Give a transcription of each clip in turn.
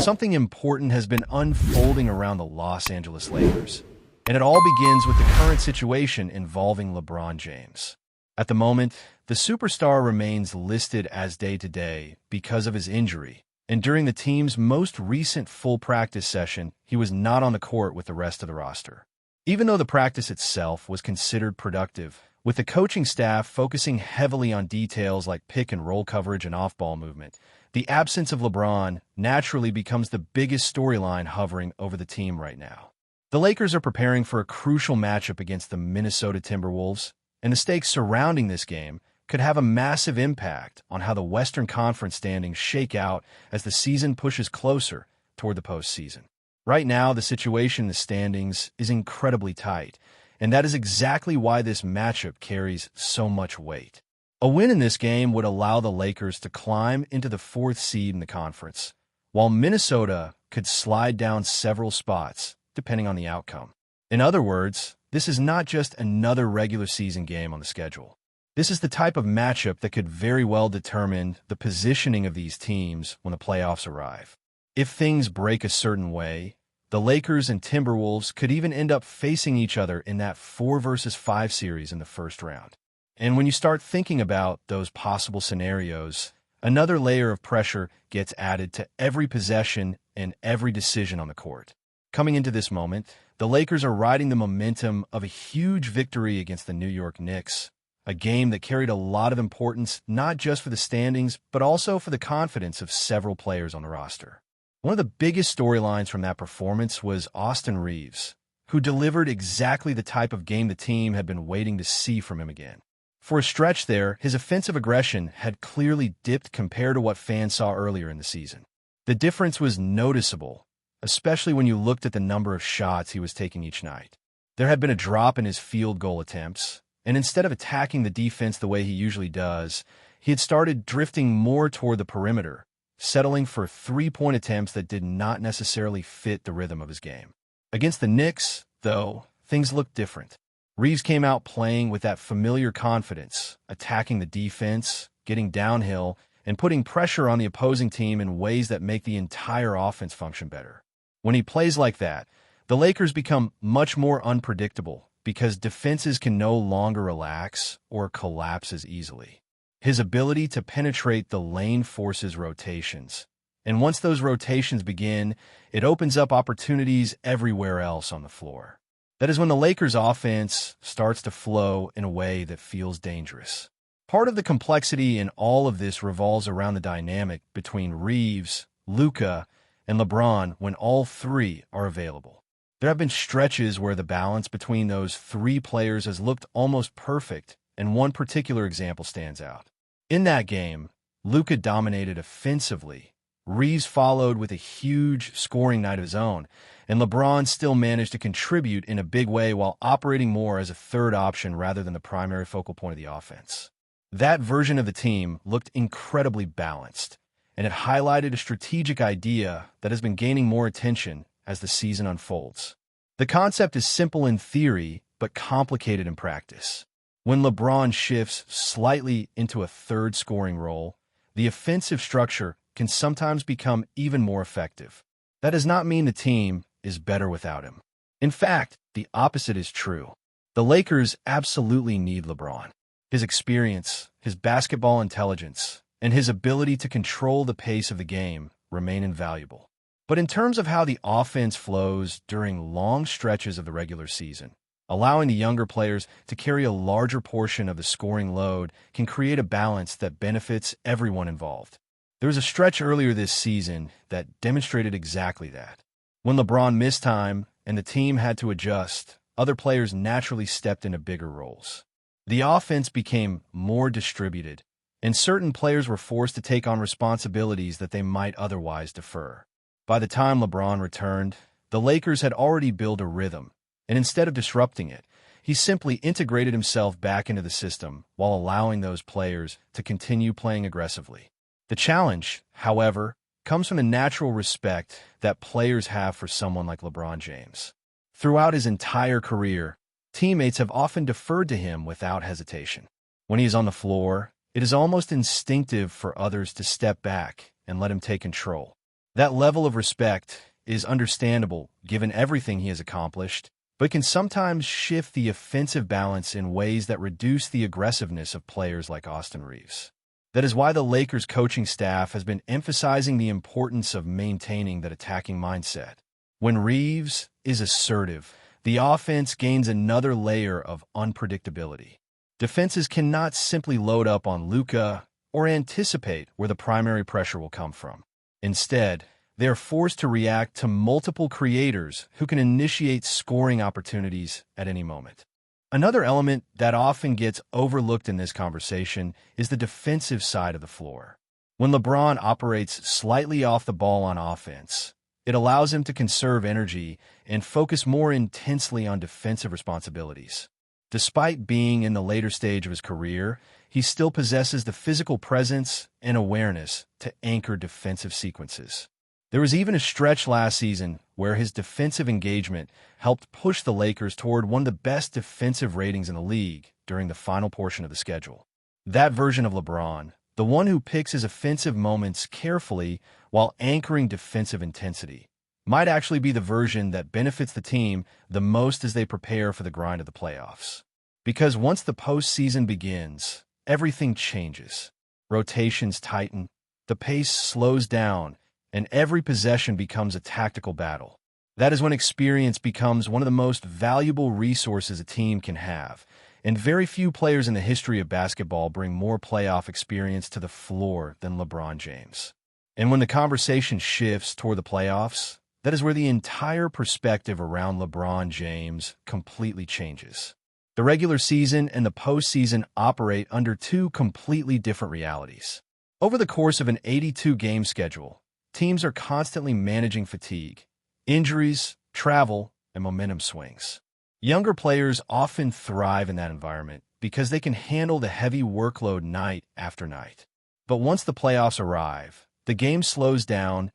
something important has been unfolding around the Los Angeles Lakers, and it all begins with the current situation involving LeBron James. At the moment, the superstar remains listed as day-to-day because of his injury, and during the team's most recent full practice session, he was not on the court with the rest of the roster. Even though the practice itself was considered productive, with the coaching staff focusing heavily on details like pick-and-roll coverage and off-ball movement, the absence of LeBron naturally becomes the biggest storyline hovering over the team right now. The Lakers are preparing for a crucial matchup against the Minnesota Timberwolves, and the stakes surrounding this game could have a massive impact on how the Western Conference standings shake out as the season pushes closer toward the postseason. Right now, the situation in the standings is incredibly tight, and that is exactly why this matchup carries so much weight. A win in this game would allow the Lakers to climb into the 4th seed in the conference, while Minnesota could slide down several spots, depending on the outcome. In other words, this is not just another regular season game on the schedule. This is the type of matchup that could very well determine the positioning of these teams when the playoffs arrive. If things break a certain way, the Lakers and Timberwolves could even end up facing each other in that 4-versus-5 series in the first round. And when you start thinking about those possible scenarios, another layer of pressure gets added to every possession and every decision on the court. Coming into this moment, the Lakers are riding the momentum of a huge victory against the New York Knicks, a game that carried a lot of importance not just for the standings, but also for the confidence of several players on the roster. One of the biggest storylines from that performance was Austin Reaves, who delivered exactly the type of game the team had been waiting to see from him again. For a stretch there, his offensive aggression had clearly dipped compared to what fans saw earlier in the season. The difference was noticeable, especially when you looked at the number of shots he was taking each night. There had been a drop in his field goal attempts, and instead of attacking the defense the way he usually does, he had started drifting more toward the perimeter, settling for 3-point attempts that did not necessarily fit the rhythm of his game. Against the Knicks, though, things looked different. Reaves came out playing with that familiar confidence, attacking the defense, getting downhill, and putting pressure on the opposing team in ways that make the entire offense function better. When he plays like that, the Lakers become much more unpredictable because defenses can no longer relax or collapse as easily. His ability to penetrate the lane forces rotations, and once those rotations begin, it opens up opportunities everywhere else on the floor. That is when the Lakers' offense starts to flow in a way that feels dangerous. Part of the complexity in all of this revolves around the dynamic between Reaves, LUKA, and LeBron when all three are available. There have been stretches where the balance between those three players has looked almost perfect, and one particular example stands out. In that game, LUKA dominated offensively. Reaves followed with a huge scoring night of his own, and LeBron still managed to contribute in a big way while operating more as a third option rather than the primary focal point of the offense. That version of the team looked incredibly balanced, and it highlighted a strategic idea that has been gaining more attention as the season unfolds. The concept is simple in theory, but complicated in practice. When LeBron shifts slightly into a third scoring role, the offensive structure can sometimes become even more effective. That does not mean the team is better without him. In fact, the opposite is true. The Lakers absolutely need LeBron. His experience, his basketball intelligence, and his ability to control the pace of the game remain invaluable. But in terms of how the offense flows during long stretches of the regular season, allowing the younger players to carry a larger portion of the scoring load can create a balance that benefits everyone involved. There was a stretch earlier this season that demonstrated exactly that. When LeBron missed time and the team had to adjust, other players naturally stepped into bigger roles. The offense became more distributed, and certain players were forced to take on responsibilities that they might otherwise defer. By the time LeBron returned, the Lakers had already built a rhythm, and instead of disrupting it, he simply integrated himself back into the system while allowing those players to continue playing aggressively. The challenge, however, comes from the natural respect that players have for someone like LeBron James. Throughout his entire career, teammates have often deferred to him without hesitation. When he is on the floor, it is almost instinctive for others to step back and let him take control. That level of respect is understandable given everything he has accomplished, but can sometimes shift the offensive balance in ways that reduce the aggressiveness of players like Austin Reeves. That is why the Lakers coaching staff has been emphasizing the importance of maintaining that attacking mindset. When Reeves is assertive, the offense gains another layer of unpredictability. Defenses cannot simply load up on LUKA or anticipate where the primary pressure will come from. Instead, they are forced to react to multiple creators who can initiate scoring opportunities at any moment. Another element that often gets overlooked in this conversation is the defensive side of the floor. When LeBron operates slightly off the ball on offense, it allows him to conserve energy and focus more intensely on defensive responsibilities. Despite being in the later stage of his career, he still possesses the physical presence and awareness to anchor defensive sequences. There was even a stretch last season where his defensive engagement helped push the Lakers toward one of the best defensive ratings in the league during the final portion of the schedule. That version of LeBron, the one who picks his offensive moments carefully while anchoring defensive intensity, might actually be the version that benefits the team the most as they prepare for the grind of the playoffs. Because once the postseason begins, everything changes. Rotations tighten, the pace slows down, and every possession becomes a tactical battle. That is when experience becomes one of the most valuable resources a team can have, and very few players in the history of basketball bring more playoff experience to the floor than LeBron James. And when the conversation shifts toward the playoffs, that is where the entire perspective around LeBron James completely changes. The regular season and the postseason operate under two completely different realities. Over the course of an 82-game schedule, teams are constantly managing fatigue, injuries, travel, and momentum swings. Younger players often thrive in that environment because they can handle the heavy workload night after night. But once the playoffs arrive, the game slows down,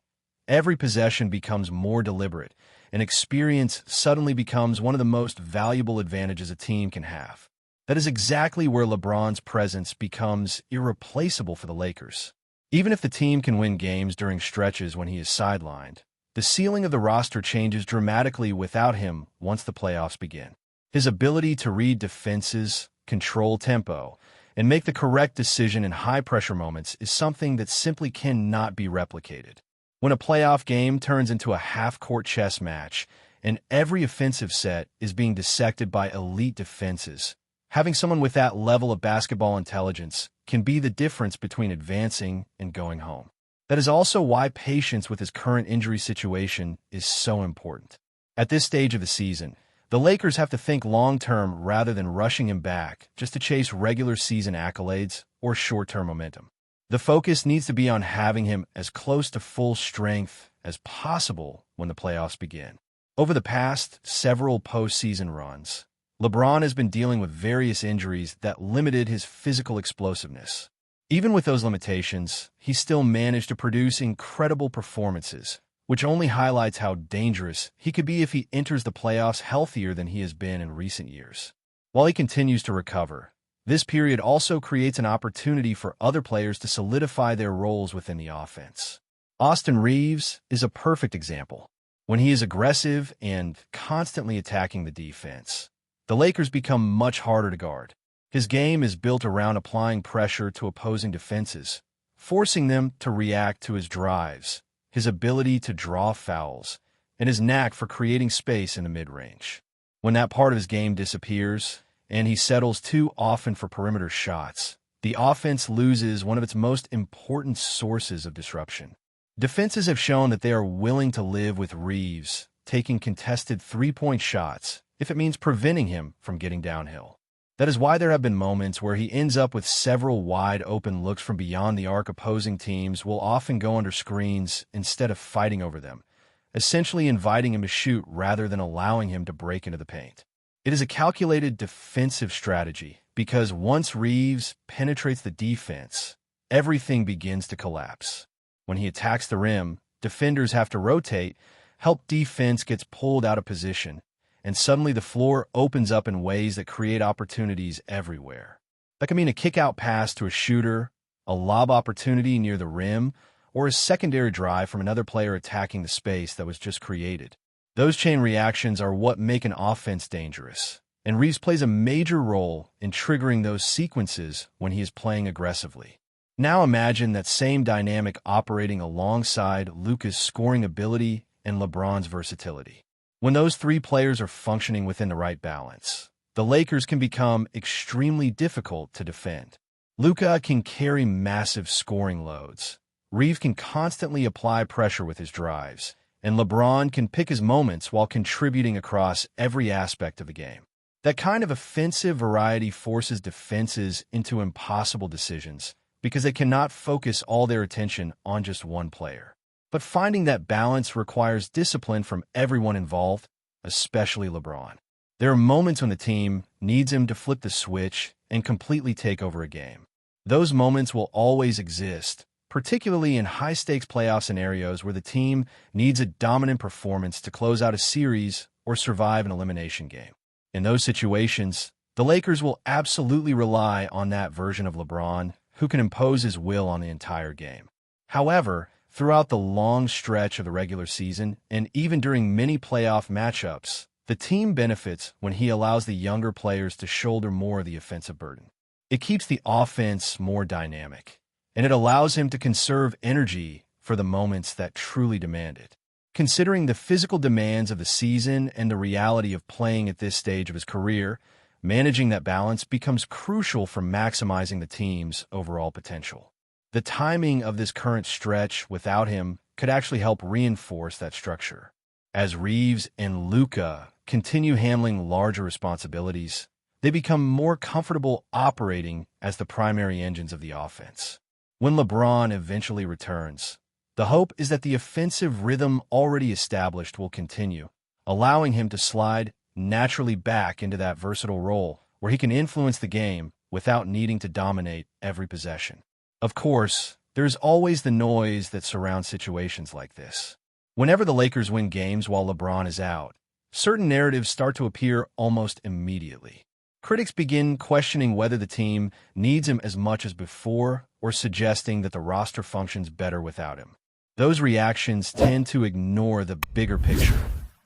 every possession becomes more deliberate, and experience suddenly becomes one of the most valuable advantages a team can have. That is exactly where LeBron's presence becomes irreplaceable for the Lakers. Even if the team can win games during stretches when he is sidelined, the ceiling of the roster changes dramatically without him once the playoffs begin. His ability to read defenses, control tempo, and make the correct decision in high-pressure moments is something that simply cannot be replicated. When a playoff game turns into a half-court chess match and every offensive set is being dissected by elite defenses, having someone with that level of basketball intelligence can be the difference between advancing and going home. That is also why patience with his current injury situation is so important. At this stage of the season, the Lakers have to think long-term rather than rushing him back just to chase regular season accolades or short-term momentum. The focus needs to be on having him as close to full strength as possible when the playoffs begin. Over the past several postseason runs, LeBron has been dealing with various injuries that limited his physical explosiveness. Even with those limitations, he still managed to produce incredible performances, which only highlights how dangerous he could be if he enters the playoffs healthier than he has been in recent years. While he continues to recover, this period also creates an opportunity for other players to solidify their roles within the offense. Austin Reeves is a perfect example. When he is aggressive and constantly attacking the defense, the Lakers become much harder to guard. His game is built around applying pressure to opposing defenses, forcing them to react to his drives, his ability to draw fouls, and his knack for creating space in the mid-range. When that part of his game disappears, and he settles too often for perimeter shots, the offense loses one of its most important sources of disruption. Defenses have shown that they are willing to live with Reeves taking contested three-point shots if it means preventing him from getting downhill. That is why there have been moments where he ends up with several wide-open looks from beyond the arc. Opposing teams will often go under screens instead of fighting over them, essentially inviting him to shoot rather than allowing him to break into the paint. It is a calculated defensive strategy because once Reeves penetrates the defense, everything begins to collapse. When he attacks the rim, defenders have to rotate, help defense gets pulled out of position, and suddenly the floor opens up in ways that create opportunities everywhere. That can mean a kick-out pass to a shooter, a lob opportunity near the rim, or a secondary drive from another player attacking the space that was just created. Those chain reactions are what make an offense dangerous, and Reeves plays a major role in triggering those sequences when he is playing aggressively. Now imagine that same dynamic operating alongside Luka's scoring ability and LeBron's versatility. When those three players are functioning within the right balance, the Lakers can become extremely difficult to defend. Luka can carry massive scoring loads. Reeves can constantly apply pressure with his drives, and LeBron can pick his moments while contributing across every aspect of the game. That kind of offensive variety forces defenses into impossible decisions because they cannot focus all their attention on just one player. But finding that balance requires discipline from everyone involved, especially LeBron. There are moments when the team needs him to flip the switch and completely take over a game. Those moments will always exist, particularly in high-stakes playoff scenarios where the team needs a dominant performance to close out a series or survive an elimination game. In those situations, the Lakers will absolutely rely on that version of LeBron who can impose his will on the entire game. However, throughout the long stretch of the regular season and even during many playoff matchups, the team benefits when he allows the younger players to shoulder more of the offensive burden. It keeps the offense more dynamic, and it allows him to conserve energy for the moments that truly demand it. Considering the physical demands of the season and the reality of playing at this stage of his career, managing that balance becomes crucial for maximizing the team's overall potential. The timing of this current stretch without him could actually help reinforce that structure. As Reeves and Luka continue handling larger responsibilities, they become more comfortable operating as the primary engines of the offense. When LeBron eventually returns, the hope is that the offensive rhythm already established will continue, allowing him to slide naturally back into that versatile role where he can influence the game without needing to dominate every possession. Of course, there's always the noise that surrounds situations like this. Whenever the Lakers win games while LeBron is out, certain narratives start to appear almost immediately. Critics begin questioning whether the team needs him as much as before or suggesting that the roster functions better without him. Those reactions tend to ignore the bigger picture,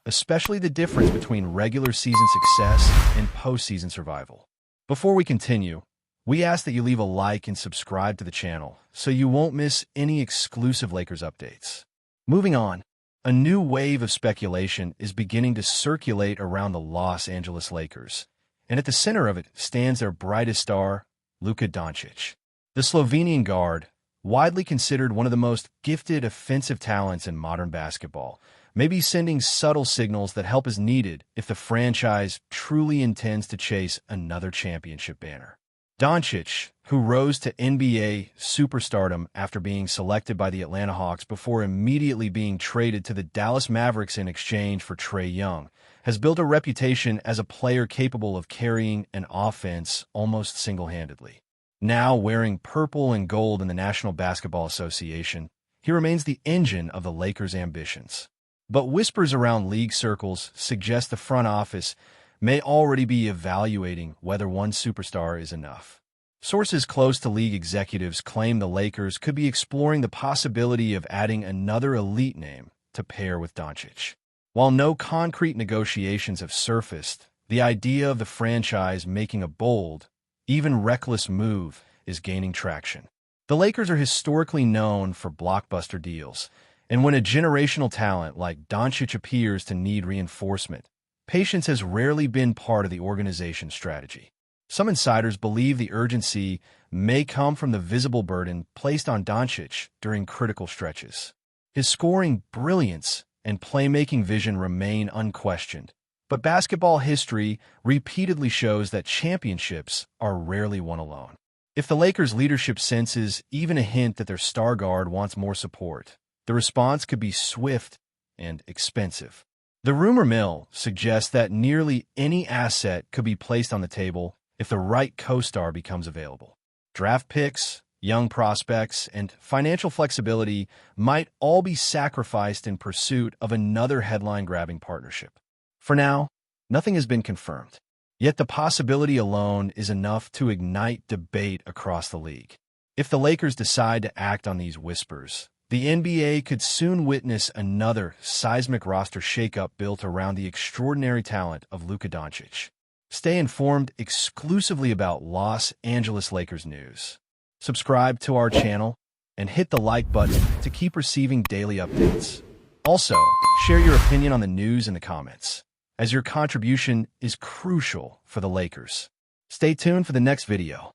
especially the difference between regular season success and postseason survival. Before we continue, we ask that you leave a like and subscribe to the channel so you won't miss any exclusive Lakers updates. Moving on, a new wave of speculation is beginning to circulate around the Los Angeles Lakers, and at the center of it stands their brightest star, Luka Doncic. The Slovenian guard, widely considered one of the most gifted offensive talents in modern basketball, may be sending subtle signals that help as needed if the franchise truly intends to chase another championship banner. Doncic, who rose to NBA superstardom after being selected by the Atlanta Hawks before immediately being traded to the Dallas Mavericks in exchange for Trae Young, has built a reputation as a player capable of carrying an offense almost single-handedly. Now wearing purple and gold in the National Basketball Association, he remains the engine of the Lakers' ambitions. But whispers around league circles suggest the front office may already be evaluating whether one superstar is enough. Sources close to league executives claim the Lakers could be exploring the possibility of adding another elite name to pair with Doncic. While no concrete negotiations have surfaced, the idea of the franchise making a bold, even reckless move is gaining traction. The Lakers are historically known for blockbuster deals, and when a generational talent like Doncic appears to need reinforcement, patience has rarely been part of the organization's strategy. Some insiders believe the urgency may come from the visible burden placed on Doncic during critical stretches. His scoring brilliance and playmaking vision remain unquestioned, but basketball history repeatedly shows that championships are rarely won alone. If the Lakers' leadership senses even a hint that their star guard wants more support, the response could be swift and expensive. The rumor mill suggests that nearly any asset could be placed on the table if the right co-star becomes available. Draft picks, young prospects, and financial flexibility might all be sacrificed in pursuit of another headline-grabbing partnership. For now, nothing has been confirmed, yet the possibility alone is enough to ignite debate across the league. If the Lakers decide to act on these whispers, The NBA could soon witness another seismic roster shakeup built around the extraordinary talent of Luka Doncic. Stay informed exclusively about Los Angeles Lakers news. Subscribe to our channel and hit the like button to keep receiving daily updates. Also, share your opinion on the news in the comments, as your contribution is crucial for the Lakers. Stay tuned for the next video.